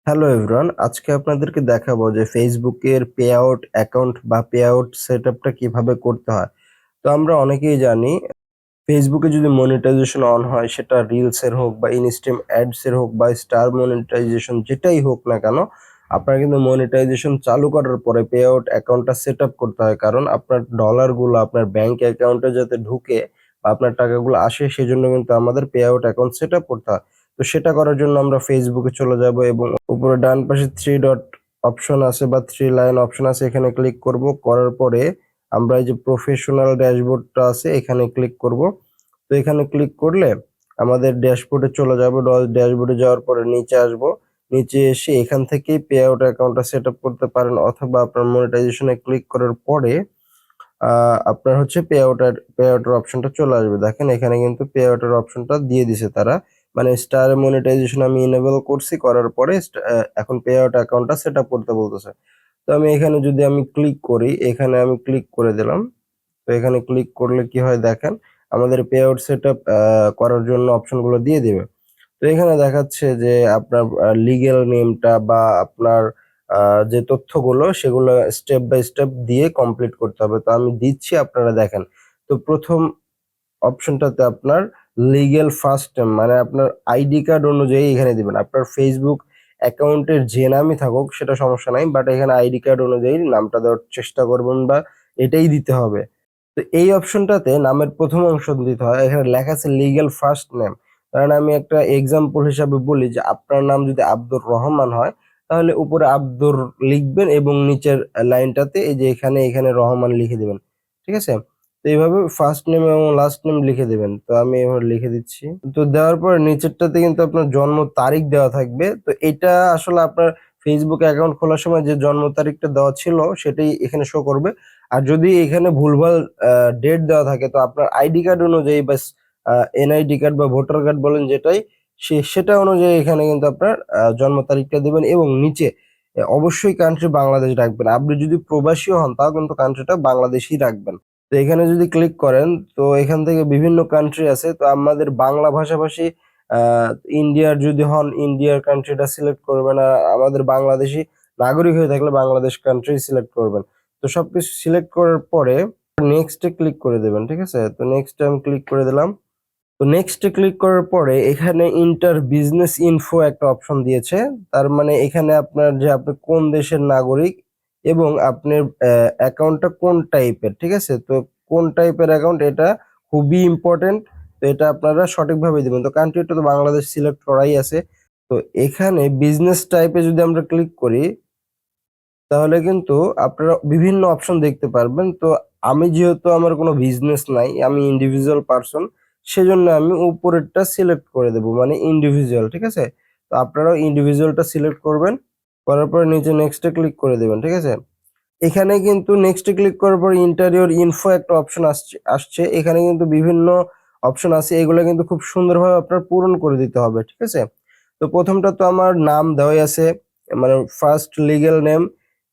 Hello everyone, আজকে আপনাদেরকে দেখাবো যে ফেসবুকের পে আউট অ্যাকাউন্ট বা পে আউট সেটআপটা কিভাবে করতে হয়। তো আমরা অনেকেই জানি ফেসবুকে যদি মনিটাইজেশন অন হয়, সেটা রিলস এর হোক বা ইনস্ট্রিম অ্যাডস এর হোক বা স্টার মনিটাইজেশন যেটাই হোক না কেন, আপনার কিন্তু মনিটাইজেশন চালু করার পরে পে আউট অ্যাকাউন্টটা সেট আপ করতে হয়। কারণ আপনার ডলারগুলো আপনার ব্যাংক অ্যাকাউন্টে যাতে ঢুকে বা আপনার টাকাগুলো আসে, সেজন্য কিন্তু আমাদের pay out account set up করতে হয়। তো সেটা করার জন্য আমরা ফেসবুকে চলে যাব এবং উপরে ডান পাশে থ্রি ডট অপশন আছে বা থ্রি লাইন অপশন আছে, এখানে ক্লিক করব। করার পরে আমরা এই যে প্রফেশনাল ড্যাশবোর্ডটা আছে এখানে ক্লিক করব। তো এখানে ক্লিক করলে আমাদের ড্যাশবোর্ডে চলে যাব। ড্যাশবোর্ডে যাওয়ার পরে নিচে আসব। নিচে এসে এখান থেকেই পে আউট অ্যাকাউন্টটা সেট আপ করতে পারেন, অথবা আপনার মনিটাইজেশনে ক্লিক করার পরে আপনার হচ্ছে পে আউটের অপশনটা চলে আসবে। দেখেন এখানে কিন্তু পে আউটের অপশনটা দিয়ে দিছে তারা, মানে স্টার মনিটাইজেশন আমি ইনেবল করছি। করার পরে এখন পে আউট অ্যাকাউন্টটা সেট আপ করতে বলতেছে। তো আমি এখানে যদি আমি ক্লিক করি, এখানে আমি ক্লিক করে দিলাম। তো এখানে ক্লিক করলে কি হয় দেখেন, আমাদের পে আউট সেট আপ করার জন্য অপশনগুলো দিয়ে দিবে। তো এখানে দেখাচ্ছে যে আপনার লিগ্যাল নেমটা বা আপনার যে তথ্যগুলো সেগুলো স্টেপ বাই স্টেপ দিয়ে কমপ্লিট করতে হবে। তো আমি দিচ্ছি, আপনারা দেখেন। তো প্রথম অপশনটাতে আপনার লিগ্যাল ফার্স্ট নেম, মানে আপনার আইডি কার্ড অনুযায়ী এখানে দিবেন। আপনার ফেসবুক অ্যাকাউন্টের যে নামই থাকুক সেটা সমস্যা নাই, বাট এখানে আইডি কার্ড অনুযায়ী নামটা দেওয়ার চেষ্টা করবেন বা এটাই দিতে হবে। তো এই অপশনটাতে নামের প্রথম অংশ দিতে হয়। এখানে লেখা আছে লিগ্যাল ফার্স্ট নেম। কারণ আমি একটা এক্সাম্পল হিসাবে বলি যে আপনার নাম যদি আব্দুর রহমান হয়, তাহলে উপরে আব্দুর লিখবেন এবং নিচের লাইনটাতে এই যে এখানে এখানে রহমান লিখে দিবেন। ঠিক আছে? তো এইভাবে ফার্স্ট নেম এবং লাস্ট নেম লিখে দিবেন। তো আমি এবার লিখে দিচ্ছি। তো দেওয়ার পরে নিচেরটাতে কিন্তু আপনার জন্ম তারিখ দেওয়া থাকবে। তো এটা আসলে আপনার ফেসবুক অ্যাকাউন্ট খোলার সময় যে জন্ম তারিখটা দেওয়া ছিল সেটাই এখানে শো করবে। আর যদি এখানে ভুলভাল ডেট দেওয়া থাকে, তো আপনার আইডি কার্ড অনুযায়ী বা এনআইডি কার্ড বা ভোটার কার্ড বলেন যেটাই, সেটা অনুযায়ী এখানে কিন্তু আপনার জন্ম তারিখটা দিবেন এবং নিচে অবশ্যই কান্ট্রি বাংলাদেশ রাখবেন। আপনি যদি প্রবাসীও হন তাও কিন্তু কান্ট্রিটা বাংলাদেশই রাখবেন। তো এখানে যদি ক্লিক করেন, তো এখান থেকে বিভিন্ন কান্ট্রি আছে। তো আমাদের বাংলা ভাষাভাষী ইন্ডিয়ার যদি হন ইন্ডিয়ার কান্ট্রিটা সিলেক্ট করবেন, আর আমাদের বাংলাদেশি নাগরিক হয়ে থাকলে বাংলাদেশ কান্ট্রি সিলেক্ট করবেন। তো সবকিছু সিলেক্ট করার পরে নেক্সটে ক্লিক করে দেবেন। ঠিক আছে? তো নেক্সটে আমি ক্লিক করে দিলাম। তো নেক্সটে ক্লিক করার পরে এখানে ইন্টার বিজনেস ইনফো একটা অপশন দিয়েছে। তার মানে এখানে আপনার যে আপনি কোন দেশের নাগরিক এবং আপনার অ্যাকাউন্টটা কোন টাইপের। ঠিক আছে? তো কোন টাইপের অ্যাকাউন্ট, এটা খুবই ইম্পর্টেন্ট। তো এটা আপনারা সঠিকভাবে দিবেন। তো কান্ট্রিটা তো বাংলাদেশ সিলেক্ট করাই আছে। তো এখানে বিজনেস টাইপে যদি আমরা ক্লিক করি, তাহলে কিন্তু আপনারা বিভিন্ন অপশন দেখতে পারবেন। তো আমি যেহেতু আমার কোনো বিজনেস নাই, আমি ইন্ডিভিজুয়াল পারসন, সেজন্য আমি উপরেরটা সিলেক্ট করে দেব, মানে ইন্ডিভিজুয়াল। ঠিক আছে? তো আপনারাও ইন্ডিভিজুয়ালটা সিলেক্ট করবেন। করার পরে নিচে নেক্সটে ক্লিক করে দেবেন। ঠিক আছে? এখানে কিন্তু নেক্সটে ক্লিক করার পর ইন্টেরিয়র ইনফো একটা অপশন আসছে। এখানে কিন্তু বিভিন্ন অপশন আছে। এগুলো কিন্তু খুব সুন্দরভাবে আপনার পূরণ করে দিতে হবে। ঠিক আছে? তো প্রথমটা তো আমার নাম দেওয়াই আছে, মানে ফার্স্ট লিগ্যাল নেম,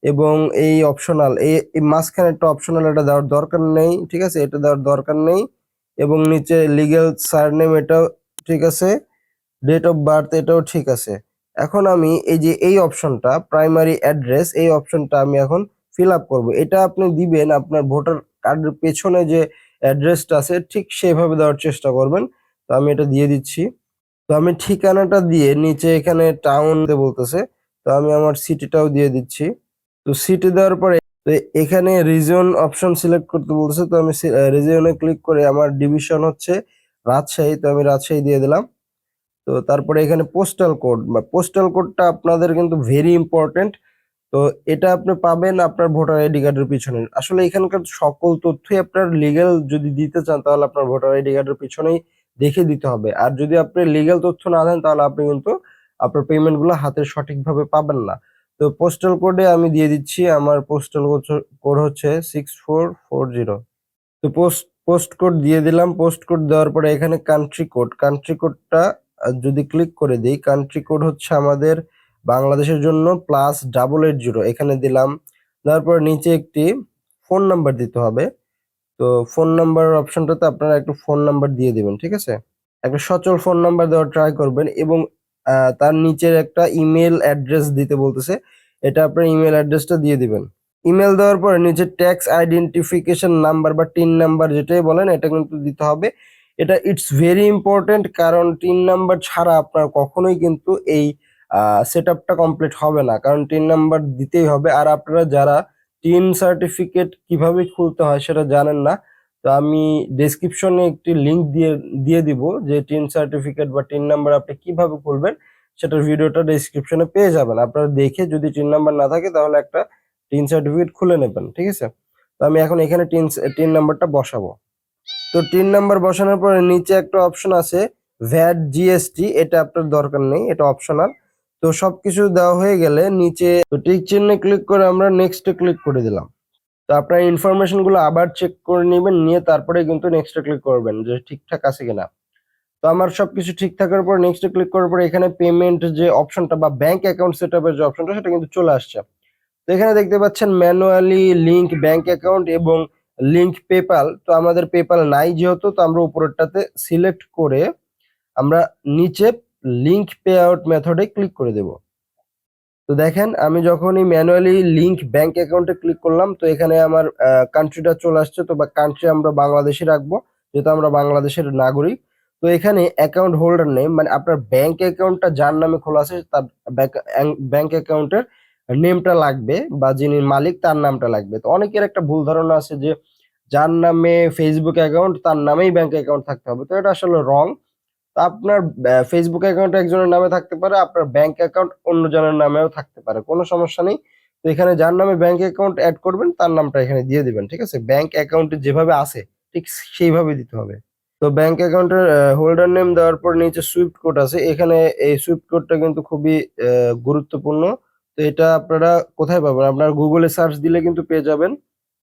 এবং এই অপশনাল এই মাঝখানে একটা অপশনাল, এটা দেওয়ার দরকার নেই। ঠিক আছে? এটা দেওয়ার দরকার নেই। এবং নিচে লিগ্যাল সারনেম, এটাও ঠিক আছে। ডেট অফ বার্থ, এটাও ঠিক আছে। এখন আমি এই যে এই অপশনটা প্রাইমারি অ্যাড্রেস, এই অপশনটা আমি এখন ফিল আপ করবো। এটা আপনি দিবেন আপনার ভোটার কার্ডের পেছনে যে অ্যাড্রেসটা আছে ঠিক সেভাবে দেওয়ার চেষ্টা করবেন। তো আমি এটা দিয়ে দিচ্ছি। তো আমি ঠিকানাটা দিয়ে নিচে এখানে টাউন বলতেছে, তো আমি আমার সিটিটাও দিয়ে দিচ্ছি। তো সিটি দেওয়ার পরে তো এখানে রিজন অপশন সিলেক্ট করতে বলতেছে। তো আমি রিজিয়নে ক্লিক করে আমার ডিভিশন হচ্ছে রাজশাহী, তো আমি রাজশাহী দিয়ে দিলাম। তো তারপরে এখানে পোস্টাল কোড বা পোস্টাল কোডটা আপনাদের কিন্তু ভেরি ইম্পর্টেন্ট। তো এটা আপনি পাবেন আপনার ভোটার আইডি কার্ডের পিছনে। আসলে এখানকার সকল তথ্যই আপনার লিগ্যাল যদি দিতে চান, তাহলে আপনার ভোটার আইডি কার্ডের পিছনেই দেখে দিতে হবে। আর যদি আপনি লিগ্যাল তথ্য না দেন, তাহলে আপনি কিন্তু আপনার পেমেন্ট গুলো হাতে সঠিকভাবে পাবেন না। তো পোস্টাল কোডে আমি দিয়ে দিচ্ছি, আমার পোস্টাল কোড হচ্ছে 6440। তো পোস্ট কোড দিয়ে দিলাম। পোস্ট কোড দেওয়ার পরে এখানে কান্ট্রি কোডটা যদি ক্লিক করে দিই, কান্ট্রি কোড হচ্ছে আমাদের বাংলাদেশের জন্য +880, এখানে দিলাম। তারপর নিচে একটি ফোন নাম্বার দিতে হবে। তো ফোন নাম্বার অপশনটাতে আপনারা একটু ফোন নাম্বার দিয়ে দিবেন। ঠিক আছে? একটা সচল ফোন নাম্বার দেওয়ার ট্রাই করবেন এবং তার নিচের একটা ইমেল অ্যাড্রেস দিতে বলতেছে, এটা আপনার ইমেল অ্যাড্রেসটা দিয়ে দিবেন। ইমেল দেওয়ার পরে নিচে ট্যাক্স আইডেন্টিফিকেশন নাম্বার বা টিন নাম্বার যেটাই বলেন এটা কিন্তু দিতে হবে। এটা ইটস ভেরি ইম্পর্টেন্ট, কারণ টিন নাম্বার ছাড়া আপনার কখনোই কিন্তু এই সেট আপটা কমপ্লিট হবে না, কারণ টিন নাম্বার দিতেই হবে। আর আপনারা যারা টিন সার্টিফিকেট কিভাবে খুলতে হয় সেটা জানেন না, তো আমি ডেসক্রিপশনে একটি লিঙ্ক দিয়ে দিয়ে দিব যে টিন সার্টিফিকেট বা টিন নাম্বার আপনি কিভাবে খুলবেন সেটার ভিডিওটা ডেসক্রিপশনে পেয়ে যাবেন। আপনারা দেখে যদি টিন নাম্বার না থাকে তাহলে একটা টিন সার্টিফিকেট খুলে নেবেন, ঠিক আছে। তো আমি এখন এখানে টিন নাম্বারটা বসাবো। তো টিন নাম্বার বসানোর পরে নিচে একটা অপশন আছে ভ্যাট জিএসটি, এটা আপনার দরকার নেই, এটা অপশনাল। তো সবকিছু দেওয়া হয়ে গেলে নিচে টিক চিহ্নে ক্লিক করে আমরা নেক্সটে ক্লিক করে দিলাম। তো আপনার ইনফরমেশন গুলো আবার চেক করে নেবেন, নিয়ে তারপরে কিন্তু নেক্সটে ক্লিক করবেন যে ঠিকঠাক আছে কিনা। তো আমার সবকিছু ঠিক থাকার পর নেক্সটে ক্লিক করার পর এখানে পেমেন্ট যে অপশনটা বা ব্যাংক অ্যাকাউন্ট সেটআপের যে অপশনটা সেটা কিন্তু চলে আসছে। তো এখানে দেখতে পাচ্ছেন ম্যানুয়ালি লিংক ব্যাংক অ্যাকাউন্ট এবং লিংক পেপাল। তো আমাদের পেপাল নাই যেহেতু, তো আমরা উপরেরটাতে সিলেক্ট করে আমরা নিচে লিংক পে আউট মেথডে ক্লিক করে দেব। তো দেখেন আমি যখনই ম্যানুয়ালি লিংক ব্যাংক অ্যাকাউন্টে ক্লিক করলাম তো এখানে আমার কান্ট্রিটা চলে আসছে। তো বা কান্ট্রি আমরা বাংলাদেশে রাখবো যেহেতু আমরা বাংলাদেশের নাগরিক। তো এখানে অ্যাকাউন্ট হোল্ডার নেম মানে আপনার ব্যাংক অ্যাকাউন্টটা যার নামে খোলা আছে তার ব্যাংক অ্যাকাউন্টের নেমটা লাগবে বা যিনি মালিক তার নামটা লাগবে। তো অনেকের একটা ভুল ধারণা আছে যে যার নামে ফেসবুক অ্যাকাউন্ট তার নামেই ব্যাংক অ্যাকাউন্ট থাকতে হবে, তো এটা আসলে রং। তো আপনার ফেসবুক অ্যাকাউন্ট একজনের নামে থাকতে পারে, আপনার ব্যাংক অ্যাকাউন্ট অন্যজনের নামেও থাকতে পারে, কোনো সমস্যা নেই। তো এখানে যার নামে ব্যাংক অ্যাকাউন্ট অ্যাড করবেন তার নামটা এখানে দিয়ে দিবেন, ঠিক আছে। ব্যাংক অ্যাকাউন্টে যেভাবে আছে ঠিক সেইভাবে দিতে হবে। তো ব্যাংক অ্যাকাউন্টের হোল্ডার নেম দেওয়ার পর নিচে সুইফট কোড আছে, এখানে এই সুইফট কোডটা কিন্তু খুবই গুরুত্বপূর্ণ। তো এটা আপনারা কোথায় পাবেন, আপনার গুগলে সার্চ দিলে কিন্তু পেয়ে যাবেন।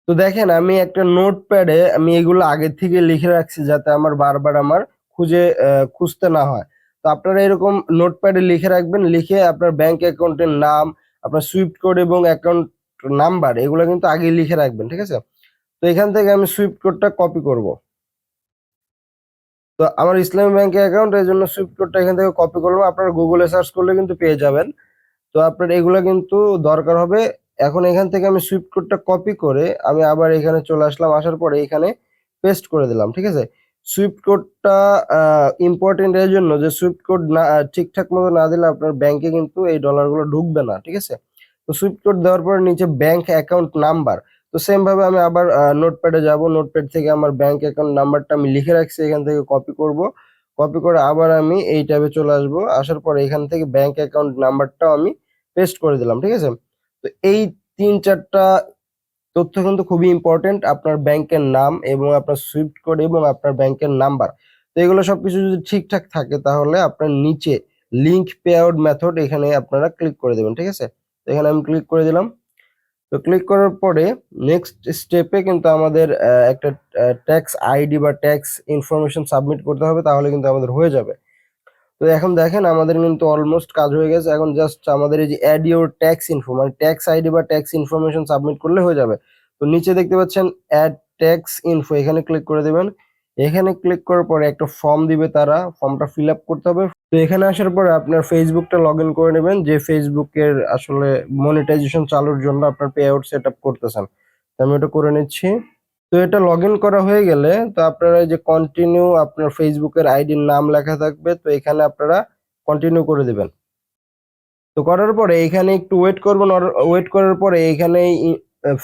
তো দেখেন আমি একটা নোটপ্যাডে আমি এগুলো আগে থেকে লিখে রাখছি যাতে আমার বারবার আমার খুঁজতে না হয়। তো আপনারা এরকম নোটপ্যাডে লিখে রাখবেন, লিখে আপনার ব্যাংক অ্যাকাউন্টের নাম, আপনার সুইফট কোড এবং অ্যাকাউন্ট নাম্বার এগুলো কিন্তু আগে লিখে রাখবেন, ঠিক আছে। তো এখান থেকে আমি সুইফট কোডটা কপি করব। তো আমার ইসলামী ব্যাংকের অ্যাকাউন্ট এর জন্য সুইফট কোডটা এখান থেকে কপি করবো, আপনারা গুগলে সার্চ করলে কিন্তু পেয়ে যাবেন। তো আপনার এগুলা কিন্তু দরকার হবে। এখন এখান থেকে আমি সুইফট কোডটা কপি করে আমি আবার এখানে চলে আসলাম, আসার পরে এখানে পেস্ট করে দিলাম, ঠিক আছে। সুইফট কোডটা ইম্পর্টেন্ট এর জন্য যে সুইফট কোড না ঠিকঠাক মতো না দিলে আপনার ব্যাংকে কিন্তু এই ডলারগুলো ঢুকবে না, ঠিক আছে। তো সুইফট কোড দেওয়ার পরে নিচে ব্যাংক অ্যাকাউন্ট নাম্বার। তো সেম ভাবে আমি আবার নোটপ্যাডে যাব, নোটপ্যাড থেকে আমার ব্যাংক অ্যাকাউন্ট নাম্বারটা আমি লিখে রাখছি এখান থেকে কপি করব। কপি করে আবার আমি এই ট্যাবে চলে আসবো, আসার পরে এখান থেকে ব্যাংক অ্যাকাউন্ট নাম্বারটাও আমি পেস্ট করে দিলাম, ঠিক আছে। তো এই ৩-৪টা তথ্য কিন্তু খুবই ইম্পর্টেন্ট, আপনার ব্যাংকের নাম এবং আপনার সুইফট কোড এবং আপনার ব্যাংকের নাম্বার। তো এগুলো সবকিছু যদি ঠিকঠাক থাকে তাহলে আপনার নিচে লিংক পে আউট মেথড এখানে আপনারা ক্লিক করে দেবেন, ঠিক আছে। তো এখানে আমি ক্লিক করে দিলাম। তো ক্লিক করার পরে নেক্সট স্টেপে কিন্তু আমাদের একটা ট্যাক্স আইডি বা ট্যাক্স ইনফরমেশন সাবমিট করতে হবে, তাহলে কিন্তু আমাদের হয়ে যাবে। তো এখন দেখেন আমাদের কিন্তু অলমোস্ট কাজ হয়ে গেছে, এখন জাস্ট আমাদের এই যে অ্যাড ইউর ট্যাক্স ইনফো মানে ট্যাক্স আইডি বা ট্যাক্স ইনফরমেশন সাবমিট করলে হয়ে যাবে। তো নিচে দেখতে পাচ্ছেন অ্যাড ট্যাক্স ইনফো, এখানে ক্লিক করে দেবেন। এখানে ক্লিক করার পরে একটা ফর্ম দিবে, তারা ফর্মটা ফিল আপ করতে হবে। তো এখানে আসার পরে আপনার ফেসবুকটা লগ ইন করে নেবেন, যে ফেসবুকের আসলে মনিটাইজেশন চালুর জন্য আপনার পে আউট সেট আপ করতেছেন। তো আমি এটা করে নিচ্ছি। তো এটা লগইন করা হয়ে গেলে তো আপনারা এই যে কন্টিনিউ আপনার ফেসবুকের আইডির নাম লেখা থাকবে, তো এখানে আপনারা কন্টিনিউ করে দিবেন। তো করার পরে এখানে একটু ওয়েট করবেন, ওয়েট করার পরে এখানে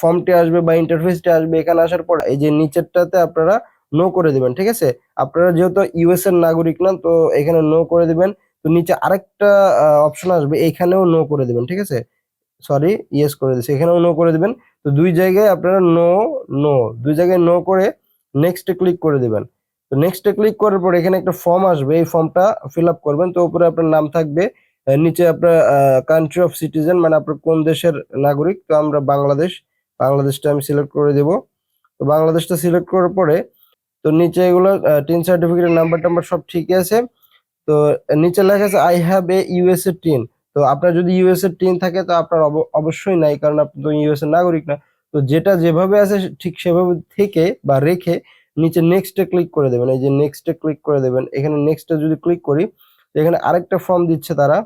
ফর্মটি আসবে বা ইন্টারফেসটি আসবে। এখানে আসার পর এই যে নিচেরটাতে আপনারা নো করে দিবেন, ঠিক আছে। আপনারা যেহেতু ইউএস এর নাগরিক না, তো এখানে নো করে দিবেন। তো নিচে আরেকটা অপশন আসবে, এখানেও নো করে দিবেন, ঠিক আছে। সরি, ইয়েস করে দিচ্ছি, এখানেও নো করে দিবেন। তো দুই জায়গায় আপনারা নো নো দুই জায়গায় নো করে নেক্সটে ক্লিক করে দিবেন। তো নেক্সটে ক্লিক করার পর এখানে একটা ফর্ম আসবে, এই ফর্মটা ফিল আপ করবেন। তো উপরে আপনার নাম থাকবে, নিচে আপনার কান্ট্রি অফ সিটিজেন মানে আপনার কোন দেশের নাগরিক। তো আমরা বাংলাদেশটা আমি সিলেক্ট করে দেব। তো বাংলাদেশটা সিলেক্ট করার পরে তো নিচে এগুলো টিন সার্টিফিকেটের নাম্বার টাম্বার সব ঠিকই আছে। তো নিচে লেখা আছে I have a USA tin. তো আপনার যদি ইউএসএ টিন থাকে তো আপনার অবশ্যই নাই, কারণ আপনি তো ইউএসএ নাগরিক না। তো যেটা যেভাবে আছে ঠিক সেভাবে থেকে বা রেখে নিচে নেক্সটে ক্লিক করে দেবেন, এই যে নেক্সটে ক্লিক করে দেবেন। এখানে নেক্সটে যদি ক্লিক করি এখানে আরেকটা ফর্ম দিচ্ছে তারা।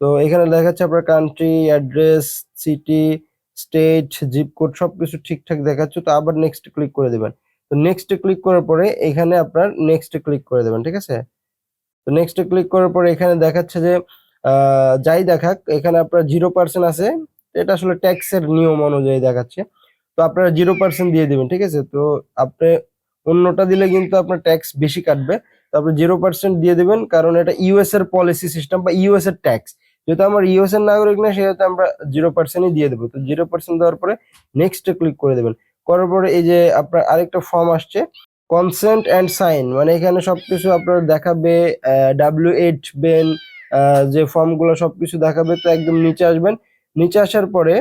তো এখানে লেখা আছে আপনার country, address, city, state, zip code সবকিছু ঠিকঠাক দেখাচ্ছে। তো আবার নেক্সট ক্লিক করে দিবেন। তো নেক্সট ক্লিক করার পরে এখানে আপনার নেক্সট ক্লিক করে দেবেন, ঠিক আছে? তো নেক্সট ক্লিক করার পরে এখানে দেখাচ্ছে যে যাই দেখাক এখানে আপনার 0% আছে। এটা আসলে ট্যাক্সের নিয়ম অনুযায়ী দেখাচ্ছে। তো আপনারা 0% দিয়ে দিবেন, ঠিক আছে? তো আপনি অন্যটা দিলে কিন্তু আপনার ট্যাক্স বেশি কাটবে। তো আপনি 0% দিয়ে দিবেন, কারণ এটা ইউএস এর পলিসি সিস্টেম বা ইউএস এর ট্যাক্স। যেহেতু আমার ইউএস এর নাগরিক না, সেহেতু আমরা 0%ই দিয়ে দেবো। তো 0% দেওয়ার পরে নেক্সট ক্লিক করে দেবেন। করার পরে এই যে আপনার আরেকটা ফর্ম আসছে, কনসেন্ট অ্যান্ড সাইন, মানে এখানে সবকিছু আপনার দেখাবে। W8 বেন যে ফর্মগুলো সবকিছু দেখাবে। তো একদম নিচে আসবেন। নিচে আসার পরে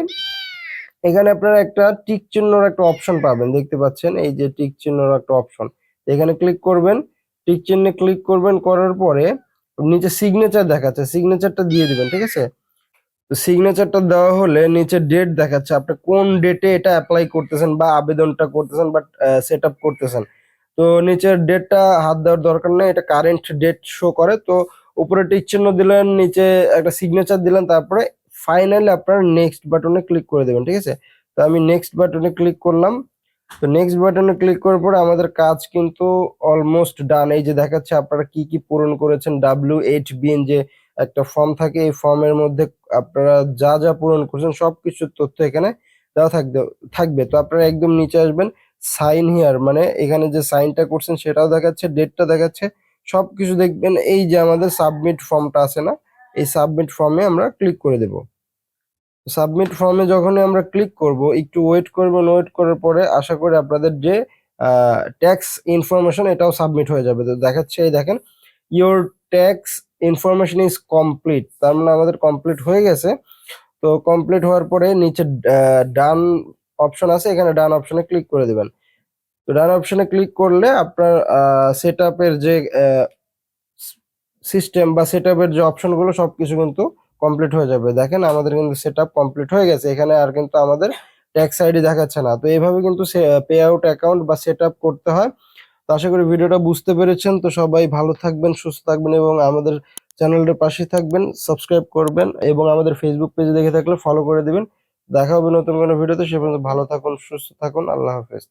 এখানে আপনারা একটা টিক চিহ্নর একটা অপশন পাবেন, দেখতে পাচ্ছেন এই যে টিক চিহ্নর একটা অপশন। এখানে ক্লিক করবেন, টিক চিহ্নে ক্লিক করবেন, করার পরে নিচে সিগনেচার দেখাচ্ছে, সিগনেচারটা দিয়ে দিবেন, ঠিক আছে? তো সিগনেচারটা দেওয়া হলে নিচে ডেট দেখাচ্ছে, আপনি কোন ডেটে এটা অ্যাপ্লাই করতেছেন বা আবেদনটা করতেছেন বা সেট আপ করতেছেন। তো নিচের ডেটটা হাত দেওয়ার দরকার নেই, এটা কারেন্ট ডেট শো করে। তো উপরে টিক চিহ্ন দিলেন, নিচে একটা সিগনেচার দিলেন, তারপরে ফাইনালি আপনার নেক্সট বাটনে ক্লিক করে দেবেন, ঠিক আছে? তো আমি নেক্সট বাটনে ক্লিক করলাম। তো নেক্সট বাটনে ক্লিক করার পরে আমাদের কাজ কিন্তু অলমোস্ট ডান। এই যে দেখাচ্ছে আপনারা কি কি পূরণ করেছেন। W8BN যে একটা ফর্ম থাকে, এই ফর্মের মধ্যে আপনারা যা যা পূরণ করছেন সবকিছুর তথ্য এখানে দেওয়া থাকবে। তো আপনারা একদম নিচে আসবেন, সাইন হিয়ার, মানে এখানে যে সাইনটা করছেন সেটাও দেখাচ্ছে, ডেটটা দেখাচ্ছে, সবকিছু দেখবেন। এই যে আমাদের সাবমিট ফর্মটা আছে না, এই সাবমিট ফর্মে আমরা ক্লিক করে দেব। সাবমিট ফর্মে যখনই আমরা ক্লিক করব, একটু ওয়েট করবেন। ওয়েট করার পরে আশা করি আপনাদের যে ট্যাক্স ইনফরমেশন এটাও সাবমিট হয়ে যাবে। তো দেখাচ্ছে, এই দেখেন, your tax information is complete, তার মানে আমাদের কমপ্লিট হয়ে গেছে। তো কমপ্লিট হওয়ার পরে নিচে ডান অপশন আছে, এখানে ডান অপশনে ক্লিক করে দিবেন। তো ডান অপশনে ক্লিক করলে আপনার সেট আপের যে সিস্টেম বা সেটআপের যে অপশনগুলো সবকিছু কিন্তু কমপ্লিট হয়ে যাবে। দেখেন আমাদের কিন্তু সেটআপ কমপ্লিট হয়ে গেছে, এখানে আর কিন্তু আমাদের ট্যাক্স আইডি দেখাচ্ছে না। তো এইভাবে কিন্তু পে আউট অ্যাকাউন্ট বা সেটআপ করতে হয়। তো আশা করি ভিডিওটা বুঝতে পেরেছেন। তো সবাই ভালো থাকবেন, সুস্থ থাকবেন এবং আমাদের চ্যানেলটার পাশে থাকবেন, সাবস্ক্রাইব করবেন এবং আমাদের ফেসবুক পেজে দেখে থাকলে ফলো করে দিবেন। দেখা হবে নতুন কোনো ভিডিওতে। সে পর্যন্ত ভালো থাকুন, সুস্থ থাকুন। আল্লাহ হাফেজ।